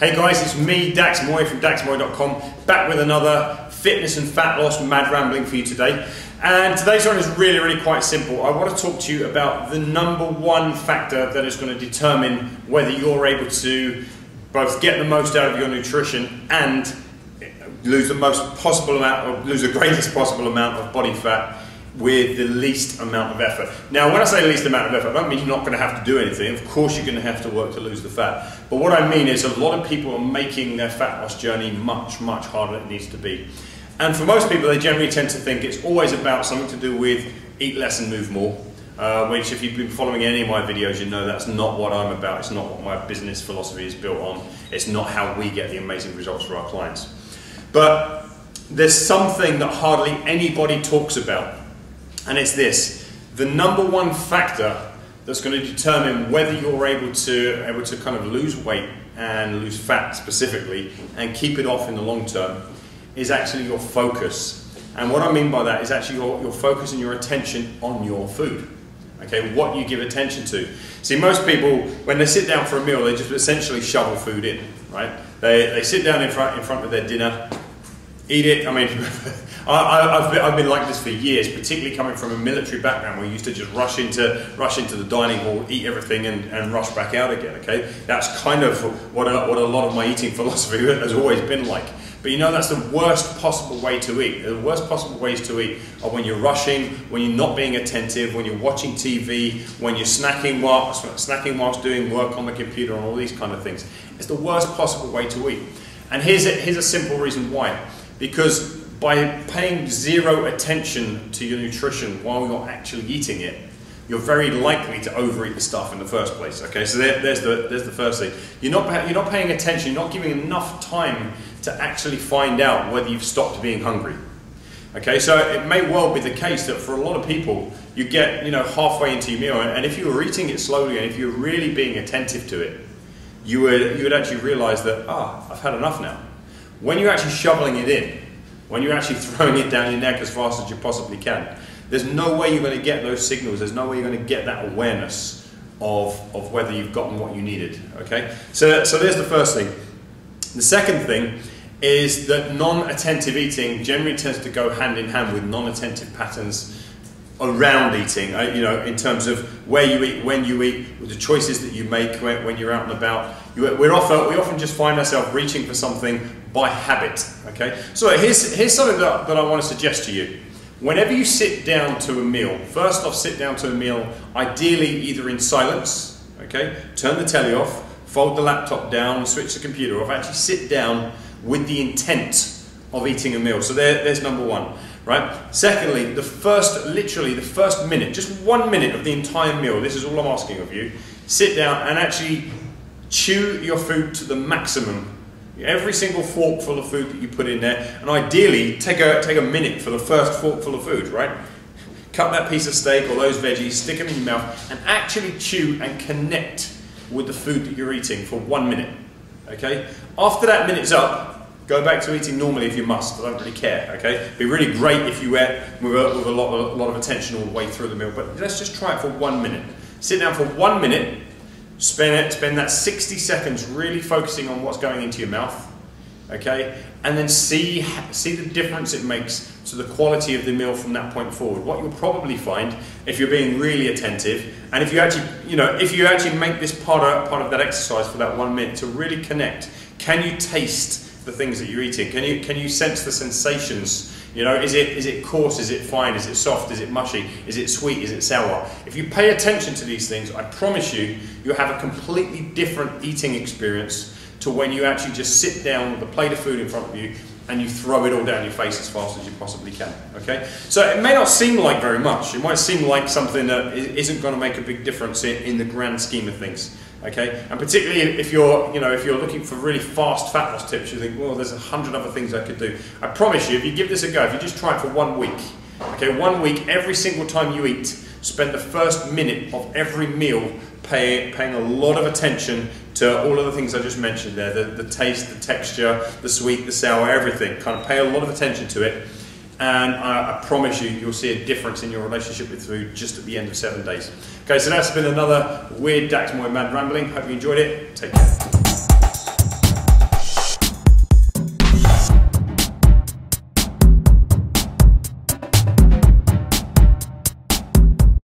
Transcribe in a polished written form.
Hey guys, it's me, Dax Moy from daxmoy.com, back with another fitness and fat loss mad rambling for you today. And today's one is really quite simple. I want to talk to you about the number one factor that is going to determine whether you're able to both get the most out of your nutrition and lose the most possible amount, or lose the greatest possible amount of body fat with the least amount of effort. Now, when I say least amount of effort, I don't mean you're not going to have to do anything. Of course you're going to have to work to lose the fat. But what I mean is a lot of people are making their fat loss journey much harder than it needs to be. And for most people, they generally tend to think it's always about something to do with eat less and move more. Which, if you've been following any of my videos, you know that's not what I'm about. It's not what my business philosophy is built on. It's not how we get the amazing results for our clients. But there's something that hardly anybody talks about. And it's this: the number one factor that's going to determine whether you're able to kind of lose weight and lose fat specifically and keep it off in the long term is actually your focus. And what I mean by that is actually your focus and your attention on your food. Okay, what you give attention to. See, most people, when they sit down for a meal, they just essentially shovel food in, right? They sit down in front of their dinner, eat it. I mean, I've been like this for years, particularly coming from a military background where we used to just rush into the dining hall, eat everything, and rush back out again. Okay, that's kind of what a lot of my eating philosophy has always been like. But you know, that's the worst possible way to eat. The worst possible ways to eat are when you're rushing, when you're not being attentive, when you're watching TV, when you're snacking whilst doing work on the computer, and all these kind of things. It's the worst possible way to eat. And here's a simple reason why. Because by paying zero attention to your nutrition while you're actually eating it, you're very likely to overeat the stuff in the first place. Okay, so there's the first thing. You're not paying attention. You're not giving enough time to actually find out whether you've stopped being hungry. Okay, so it may well be the case that for a lot of people, you get halfway into your meal, and if you were eating it slowly and if you're really being attentive to it, you would actually realize that I've had enough now. When you're actually shoveling it in, when you're actually throwing it down your neck as fast as you possibly can, there's no way you're going to get those signals. There's no way you're going to get that awareness of whether you've gotten what you needed. Okay, so there's the first thing. The second thing is that non-attentive eating generally tends to go hand in hand with non-attentive patterns around eating. In terms of where you eat, when you eat, the choices that you make when you're out and about. We often just find ourselves reaching for something by habit. Okay, so here's something that I want to suggest to you. Whenever you sit down to a meal, first off, sit down to a meal ideally either in silence. Okay, turn the telly off, fold the laptop down, switch the computer off. Actually sit down with the intent of eating a meal. So there's number one, right? Secondly, literally the first minute, just 1 minute of the entire meal, this is all I'm asking of you, sit down and actually chew your food to the maximum. Every single forkful of food that you put in there, and ideally take a minute for the first forkful of food, right? Cut that piece of steak or those veggies, stick them in your mouth, and actually chew and connect with the food that you're eating for 1 minute. Okay? After that minute's up, go back to eating normally if you must. I don't really care. Okay? It'd be really great if you ate with a lot of attention all the way through the meal. But let's just try it for 1 minute. Sit down for 1 minute. Spend that 60 seconds really focusing on what's going into your mouth. Okay? And then see the difference it makes to the quality of the meal from that point forward. What you'll probably find, if you're being really attentive, and if you actually make this part of that exercise for that 1 minute to really connect, can you taste the things that you're eating? Can you sense the sensations? Is it coarse? Is it fine? Is it soft? Is it mushy? Is it sweet? Is it sour? If you pay attention to these things, I promise you'll have a completely different eating experience to when you actually just sit down with a plate of food in front of you and you throw it all down your face as fast as you possibly can. Okay? So it may not seem like very much. It might seem like something that isn't going to make a big difference in the grand scheme of things. Okay? And particularly if you're looking for really fast fat loss tips, you think, well, there's 100 other things I could do. I promise you, if you give this a go, if you just try it for 1 week, okay, 1 week, every single time you eat, spend the first minute of every meal paying a lot of attention to all of the things I just mentioned there, the taste, the texture, the sweet, the sour, everything. Kind of pay a lot of attention to it, and I promise you'll see a difference in your relationship with food just at the end of 7 days. Okay, so that's been another weird Dax Moy mad rambling. Hope you enjoyed it. Take care.